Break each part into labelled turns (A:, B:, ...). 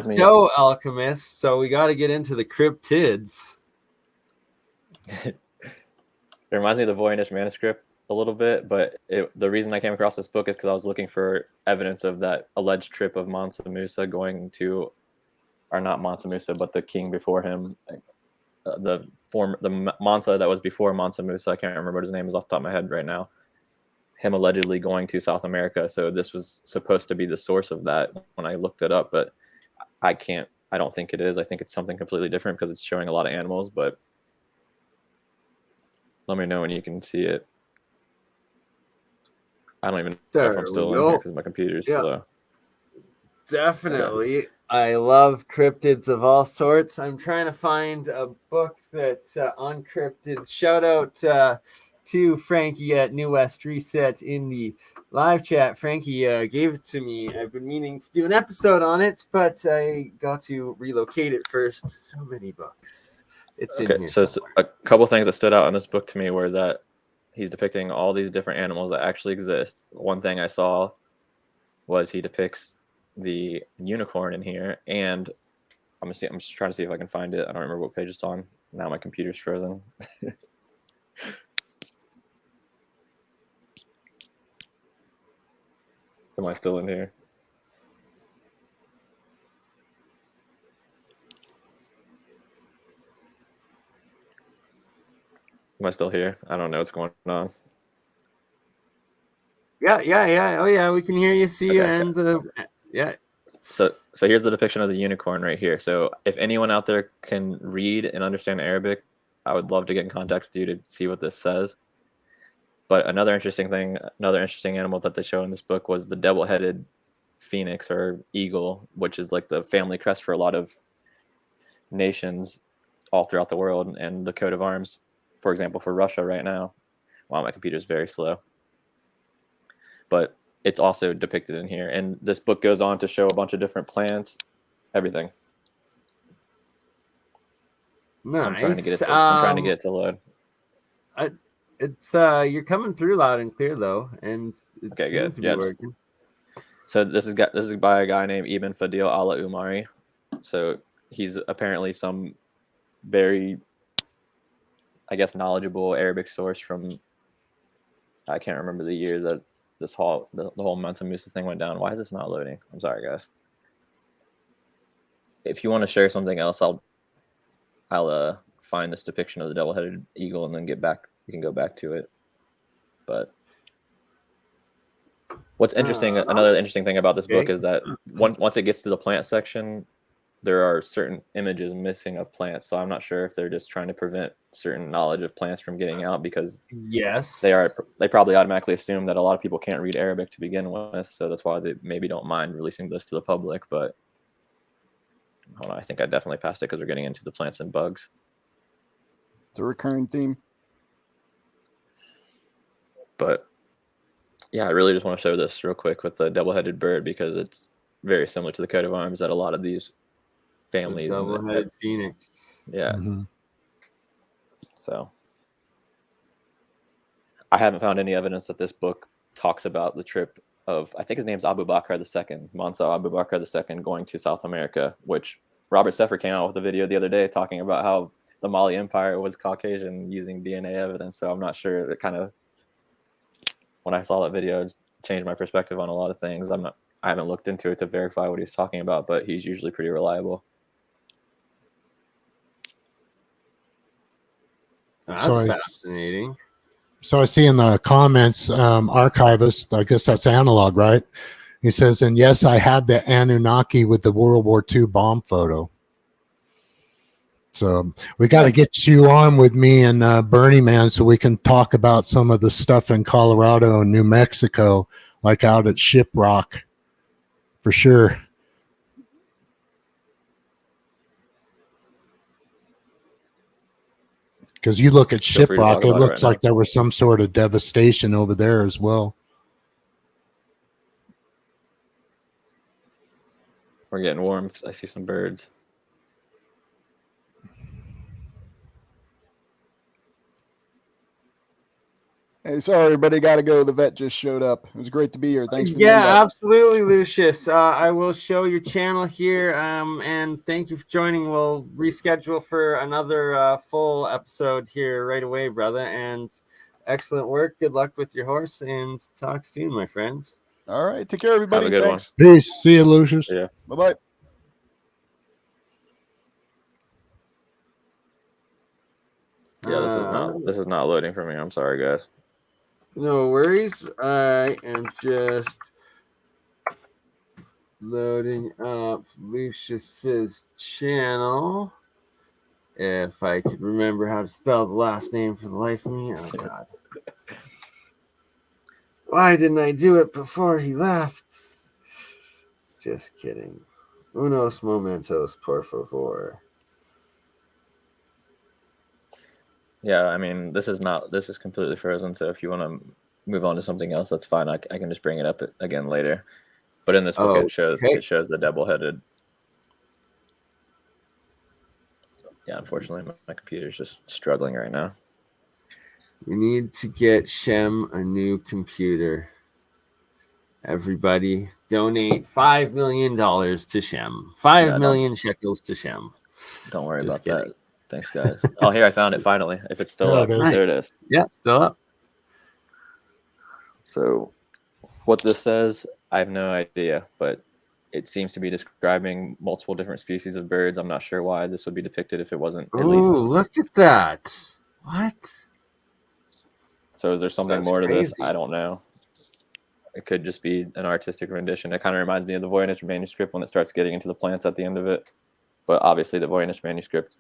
A: So, Alchemist, so we got to get into the cryptids.
B: It reminds me of the Voynich manuscript a little bit, but the reason I came across this book is because I was looking for evidence of that alleged trip of Mansa Musa going to, or not Mansa Musa, but the king before him, the Mansa that was before Mansa Musa. I can't remember what his name is off the top of my head right now. Him allegedly going to South America. So this was supposed to be the source of that when I looked it up, but I don't think it is. I think it's something completely different because it's showing a lot of animals, but let me know when you can see it. I don't even know if I'm still in here because my computer's slow.
A: Definitely. Okay. I love cryptids of all sorts. I'm trying to find a book that's on cryptids. Shout out to Frankie at New West Reset in the live chat. Frankie gave it to me. I've been meaning to do an episode on it, but I got to relocate it first. So many books. It's in here
B: so
A: somewhere.
B: A couple things that stood out in this book to me were that he's depicting all these different animals that actually exist. One thing I saw was he depicts the unicorn in here, and I'm just trying to see if I can find it. I don't remember what page it's on. Now my computer's frozen. Am I still in here? Am I still here? I don't know what's going on.
A: Yeah. Oh yeah, we can hear you, see you, and yeah.
B: So here's the depiction of the unicorn right here. So if anyone out there can read and understand Arabic, I would love to get in contact with you to see what this says. But another interesting animal that they show in this book was the double-headed phoenix or eagle, which is like the family crest for a lot of nations all throughout the world, and the coat of arms, for example, for Russia right now. Wow, my computer's very slow. But it's also depicted in here. And this book goes on to show a bunch of different plants, everything.
A: Nice.
B: I'm trying to get it to load.
A: It's you're coming through loud and clear though, and it
B: okay,
A: seems
B: good.
A: to be working.
B: So this is by a guy named Ibn Fadil Ala Umari. So he's apparently some very, I guess, knowledgeable Arabic source from, I can't remember the year that the whole Mansa Musa thing went down. Why is this not loading? I'm sorry, guys. If you want to share something else, I'll find this depiction of the double-headed eagle and then get back. We can go back to it. But what's interesting, another interesting thing about this book is that once it gets to the plant section, there are certain images missing of plants. So I'm not sure if they're just trying to prevent certain knowledge of plants from getting out, because they probably automatically assume that a lot of people can't read Arabic to begin with. So that's why they maybe don't mind releasing this to the public. But hold on, I think I definitely passed it because we're getting into the plants and bugs.
C: It's a recurring theme.
B: But yeah, I really just want to show this real quick with the double-headed bird, because it's very similar to the coat of arms that a lot of these families.
A: Double-headed phoenix.
B: Yeah. Mm-hmm. So I haven't found any evidence that this book talks about the trip of, I think his name's Abu Bakr II, Mansa Abu Bakr II, going to South America, which Robert Seffer came out with a video the other day talking about how the Mali Empire was Caucasian using DNA evidence. So I'm not sure. It kind of, when I saw that video, it changed my perspective on a lot of things. I haven't looked into it to verify what he's talking about, but he's usually pretty reliable.
A: That's fascinating.
D: So I see in the comments, archivist, I guess that's analog, right? He says, and yes, I had the Anunnaki with the World War II bomb photo. So we got to get you on with me and Bernie, man, so we can talk about some of the stuff in Colorado and New Mexico, like out at Shiprock, for sure. Because you look at Shiprock, it looks like there was some sort of devastation over there as well.
B: We're getting warm. I see some birds.
C: Hey, sorry, everybody, got to go. The vet just showed up. It was great to be here. Thanks for the invite.
A: Absolutely, Lucius. I will show your channel here, and thank you for joining. We'll reschedule for another full episode here right away, brother. And excellent work. Good luck with your horse, and talk soon, my friends.
C: All right, take care, everybody.
B: Have a good
C: Thanks.
D: Peace. See you, Lucius.
B: Yeah.
C: Bye-bye.
B: Yeah, this is not loading for me. I'm sorry, guys.
A: No worries. I am just loading up Lucius's channel. If I could remember how to spell the last name for the life of me. Oh, God. Why didn't I do it before he left? Just kidding. Unos momentos, por favor.
B: Yeah, I mean, this is completely frozen. So if you want to move on to something else, that's fine. I can just bring it up again later. But in this book, it shows the double-headed. Yeah, unfortunately, my computer's just struggling right now.
A: We need to get Shem a new computer. Everybody donate $5 million to Shem. 5,000,000 shekels to Shem.
B: Don't worry about that. Thanks, guys. Oh, here, I found it finally. If it's still up. There it is.
A: Yeah, still up.
B: So what this says, I have no idea, but it seems to be describing multiple different species of birds. I'm not sure why this would be depicted if it wasn't at least.
A: Oh, look at that. What?
B: So is there something more to this? I don't know. It could just be an artistic rendition. It kind of reminds me of the Voynich manuscript when it starts getting into the plants at the end of it. But obviously the Voynich manuscript,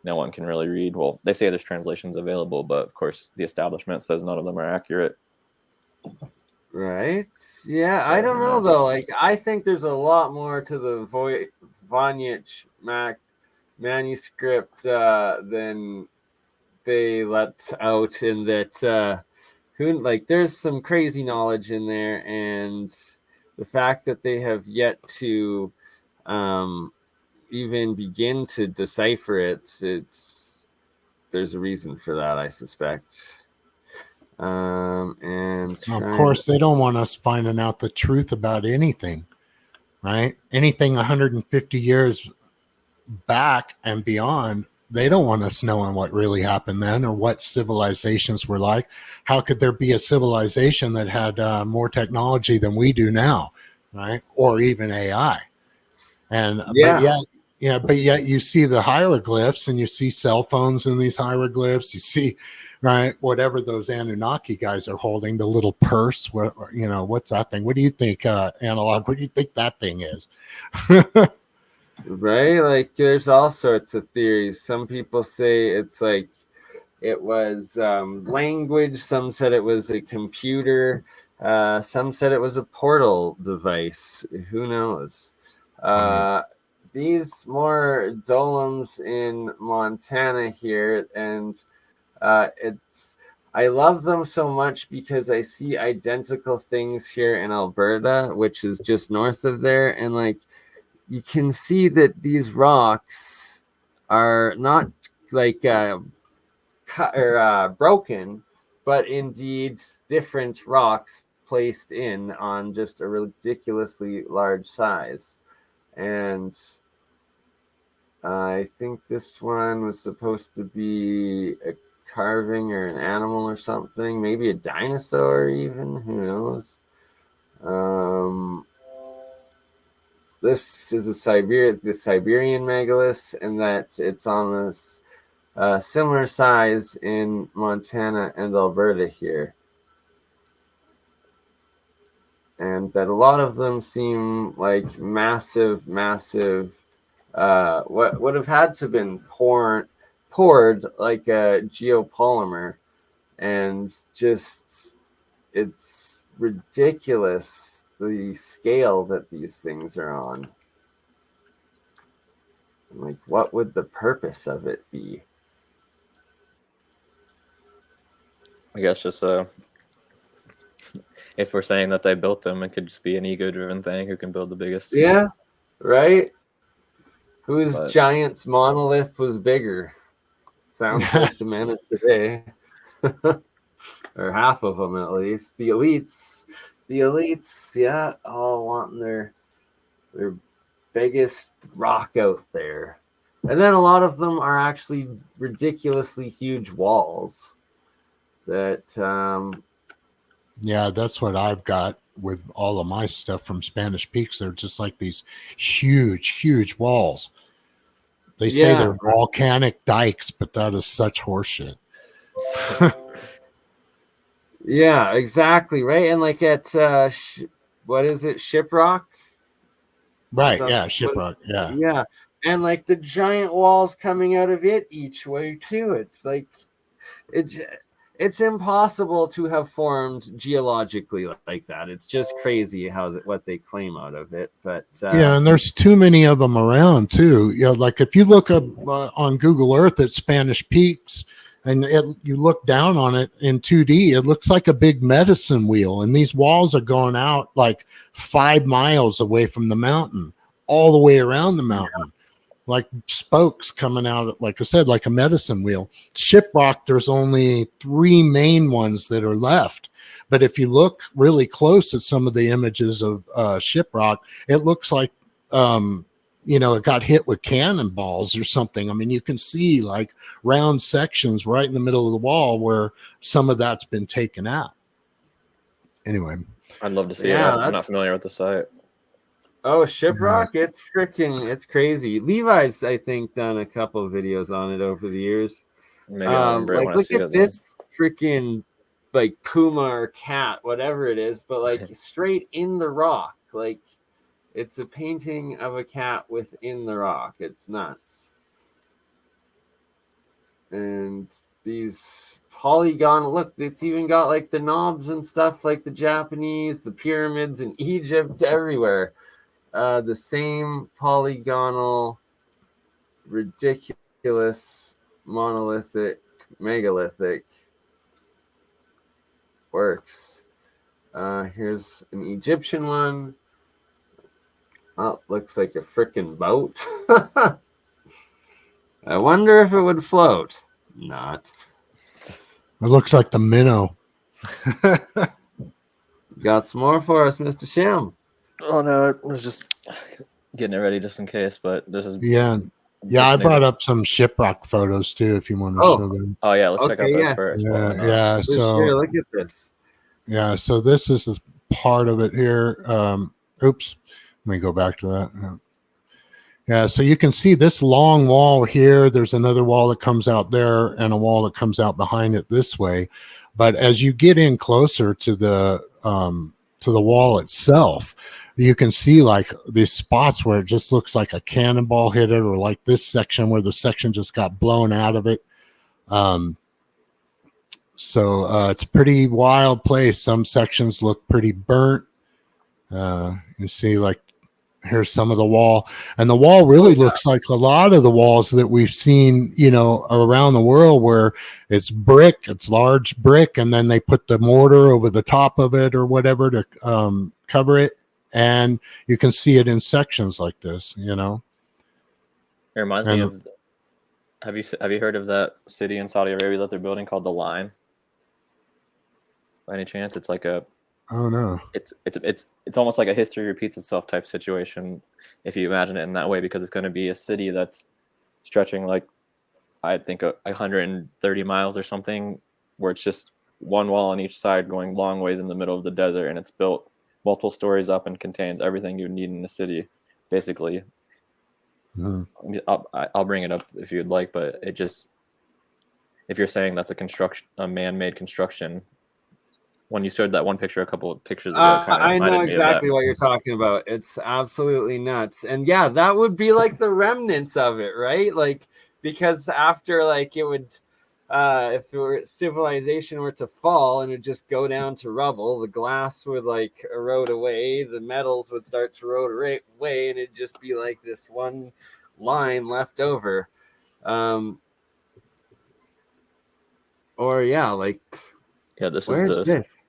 B: no one can really read. Well, they say there's translations available, but of course the establishment says none of them are accurate.
A: Right? Yeah, so, I don't know though. Like, I think there's a lot more to the Voynich manuscript than they let out, in that there's some crazy knowledge in there, and the fact that they have yet to even begin to decipher it, there's a reason for that, I suspect. And
D: of course, they don't want us finding out the truth about anything, right? Anything 150 years back and beyond, they don't want us knowing what really happened then, or what civilizations were like. How could there be a civilization that had more technology than we do now, right? Or even AI. And but yet you see the hieroglyphs, and you see cell phones in these hieroglyphs. You see, right, whatever those Anunnaki guys are holding, the little purse. What's that thing? What do you think, Analog? What do you think that thing is?
A: Right? Like, there's all sorts of theories. Some people say it's like it was language. Some said it was a computer. Some said it was a portal device. Who knows? These more dolems in Montana here, and I love them so much because I see identical things here in Alberta, which is just north of there, and like, you can see that these rocks are not like cut or broken, but indeed different rocks placed in on just a ridiculously large size. And I think this one was supposed to be a carving or an animal or something, maybe a dinosaur even, who knows. This is the Siberian megalith, and that it's on this similar size in Montana and Alberta here. And that a lot of them seem like massive, what would have had to have been poured like a geopolymer, and just, it's ridiculous the scale that these things are on. Like, what would the purpose of it be?
B: I guess just if we're saying that they built them, it could just be an ego-driven thing. Who can build the biggest?
A: Yeah, right. Whose giant's monolith was bigger? Sounds like the men of today. or half of them at least. The elites, yeah, all wanting their biggest rock out there. And then a lot of them are actually ridiculously huge walls that
D: Yeah, that's what I've got with all of my stuff from Spanish Peaks. They're just like these huge walls. They say
A: Yeah.
D: they're volcanic dikes, but that is such horseshit.
A: Yeah, exactly, right. And like at what is it, Shiprock?
D: Right,
A: Stuff-
D: yeah,
A: what-
D: Shiprock, yeah.
A: Yeah, and like the giant walls coming out of it each way too. It's like it's impossible to have formed geologically like that. It's just crazy how what they claim out of it. But
D: Yeah, and there's too many of them around too. You know, like if you look up on Google Earth at Spanish Peaks, and you look down on it in 2D, it looks like a big medicine wheel, and these walls are going out like 5 miles away from the mountain, all the way around the mountain, like spokes coming out, like I said, like a medicine wheel. Shiprock, there's only 3 main ones that are left. But if you look really close at some of the images of Shiprock, it looks like, it got hit with cannonballs or something. I mean, you can see like round sections right in the middle of the wall where some of that's been taken out. Anyway.
B: I'd love to see
A: Yeah,
B: that. I'm not familiar with the site.
A: oh, Shiprock, it's crazy. Levi's, I think, done a couple of videos on it over the years.
B: Maybe I'll remember it
A: like
B: when I
A: look
B: see it.
A: at this freaking like puma or cat, whatever it is, but like straight in the rock. Like it's a painting of a cat within the rock. It's nuts. And these polygon, look, it's even got like the knobs and stuff like the Japanese, the pyramids in Egypt, everywhere. The same polygonal, ridiculous, monolithic, megalithic works. Here's an Egyptian one. Oh, looks like a frickin' boat. I wonder if it would float. Not.
D: It looks like the minnow.
A: Got some more for us, Mr. Sham.
B: Oh no, I was just getting it ready just in case. But this is
D: Yeah, I brought up some Shiprock photos too, if you want to show them.
B: Oh yeah, let's check out
A: Okay,
B: those
A: yeah.
B: first.
D: Yeah.
A: Sure,
D: So
A: look at this.
D: yeah, so this is part of it here. Oops, let me go back to that. Yeah, so you can see this long wall here. There's another wall that comes out there, and a wall that comes out behind it this way. But as you get in closer to the wall itself, you can see like these spots where it just looks like a cannonball hit it, or like this section where the section just got blown out of it. So it's a pretty wild place. Some sections look pretty burnt. You see like here's some of the wall, and the wall really looks like a lot of the walls that we've seen, around the world, where it's brick, it's large brick, and then they put the mortar over the top of it or whatever to cover it, and you can see it in sections like this.
B: It reminds me of. Have you heard of that city in Saudi Arabia that they're building called the Line? By any chance, it's like a.
D: Oh no!
B: It's almost like a history repeats itself type situation, if you imagine it in that way, because it's going to be a city that's stretching like, I think 130 miles or something, where it's just one wall on each side going long ways in the middle of the desert, and it's built multiple stories up and contains everything you need in a city, basically. Mm-hmm. I'll bring it up if you'd like, but it just, if you're saying that's a man-made construction. When you showed that one picture a couple of pictures ago,
A: I know exactly what you're talking about. It's absolutely nuts. And yeah, that would be like the remnants of it, right? Like, because after like it would, if civilization were to fall and it just go down to rubble, the glass would like erode away, the metals would start to erode away, and it'd just be like this one line left over. Or yeah, like.
B: Yeah, this
A: Where's
B: is
A: this.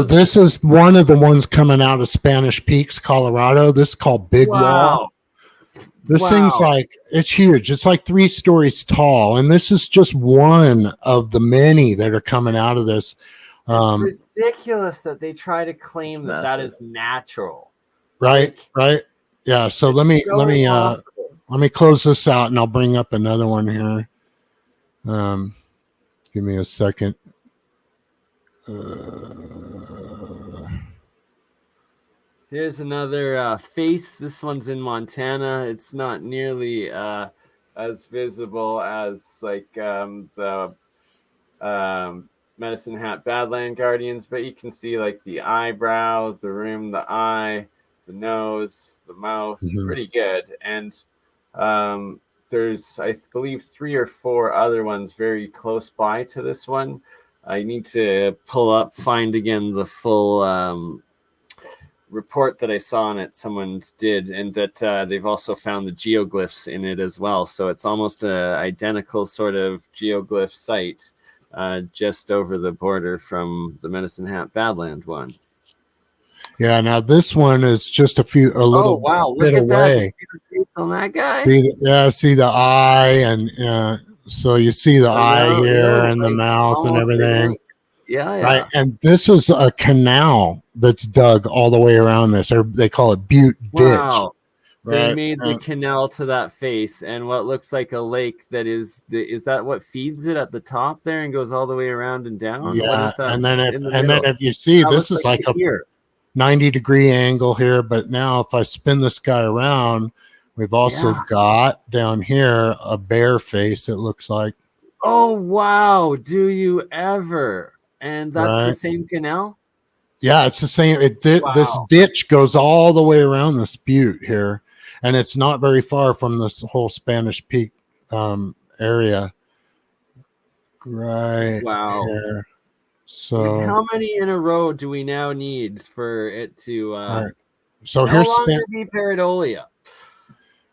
D: This is one of the ones coming out of Spanish Peaks, Colorado. This is called Big Wall. This thing's like, it's huge. It's like 3 stories tall. And this is just one of the many that are coming out of this.
A: It's
D: Um,
A: ridiculous that they try to claim that that
B: Massive.
A: is natural.
D: right,
A: Like,
D: right. Yeah. So
A: it's so impossible.
D: let me close this out, and I'll bring up another one here. Give me a second.
A: Here's another face. This one's in Montana. It's not nearly as visible as like the Medicine Hat Badland Guardians, but you can see like the eyebrow, the room, the eye, the nose, the mouth, pretty good. And there's, I believe, 3 or 4 other ones very close by to this one. I need to find again the full report that I saw on it someone did, and that they've also found the geoglyphs in it as well. So it's almost a identical sort of geoglyph site just over the border from the Medicine Hat Badland one.
D: Yeah. Now this one is just a little
A: wow,
D: bit
A: look at that.
D: away.
A: You see the face on that guy?
D: See the eye, and so you see the eye here and the
A: like,
D: mouth and everything.
A: Yeah.
D: Right. And this is a canal that's dug all the way around this, or they call it Butte Ditch.
A: Wow.
D: Right.
A: They made the canal to that face, and what looks like a lake that is that what feeds it at the top there and goes all the way around and down?
D: Yeah.
A: What is that?
D: And then if you see,
A: That
D: this
A: looks
D: is like a
A: here.
D: 90-degree angle here, but now if I spin this guy around, we've also got down here a bear face, it looks like.
A: Oh, wow. Do you ever? And that's the same canal?
D: Yeah, it's the same. This ditch goes all the way around this butte here, and it's not very far from this whole Spanish Peak area. Right.
A: Wow.
D: Here. So
A: and how many in a row do we now need for it to
D: so
A: no
D: here's
A: longer be pareidolia?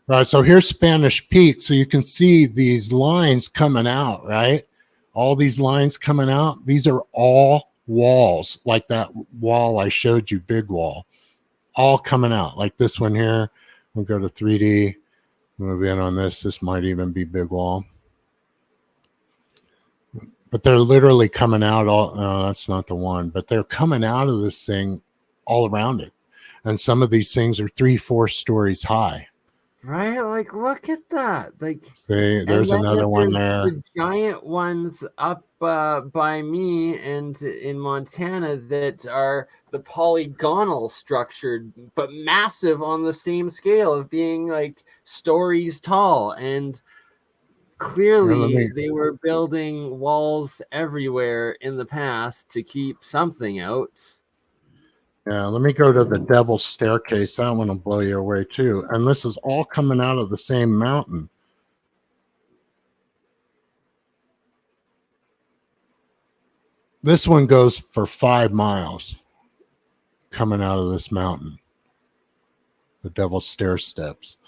D: Right. So here's Spanish Peak. So you can see these lines coming out, right? All these lines coming out. These are all walls, like that wall I showed you, big wall, all coming out like this one here. We'll go to 3D, move in on this. This might even be big wall, but they're literally coming out all, that's not the one, but they're coming out of this thing all around it. And some of these things are 3-4 stories high.
A: Right, like look at that. Like,
D: see, there's another one there.
A: The giant ones up by me and in Montana that are the polygonal structured, but massive on the same scale of being like stories tall. And clearly, they were building walls everywhere in the past to keep something out.
D: Yeah, let me go to the Devil's Staircase. That one will blow you away too. And this is all coming out of the same mountain. This one goes for 5 miles coming out of this mountain. The Devil's Stair Steps.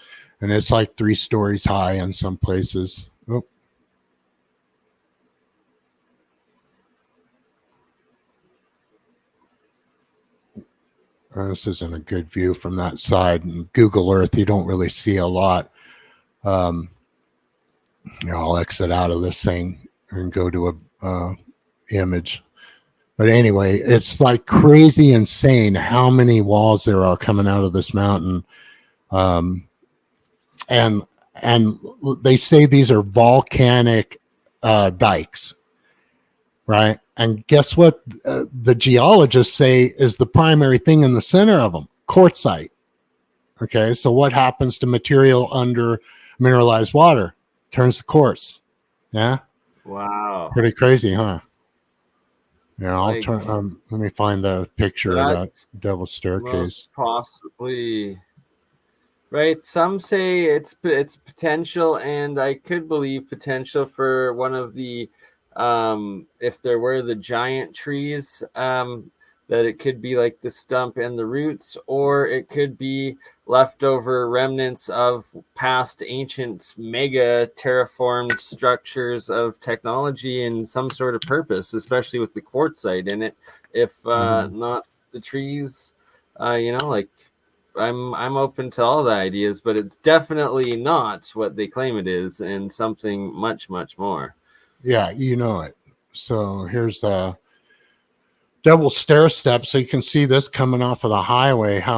D: And it's like 3 stories high in some places. Oh. This isn't a good view from that side. And Google Earth, you don't really see a lot. I'll exit out of this thing and go to a image. But anyway, it's like crazy insane how many walls there are coming out of this mountain. And they say these are volcanic dikes, right? And guess what the geologists say is the primary thing in the center of them? Quartzite. Okay, so what happens to material under mineralized water? Turns to quartz. Yeah?
A: Wow.
D: Pretty crazy, huh? Yeah, I'll turn. Let me find the picture of that Devil's Staircase.
A: Possibly. Right. Some say it's potential, and I could believe potential for one of the if there were the giant trees, that it could be like the stump and the roots, or it could be leftover remnants of past ancient mega terraformed structures of technology and some sort of purpose, especially with the quartzite in it. If not the trees, like I'm open to all the ideas, but it's definitely not what they claim it is, and something much, much more.
D: Yeah, you know it. So here's double stair step, so you can see this coming off of the highway. How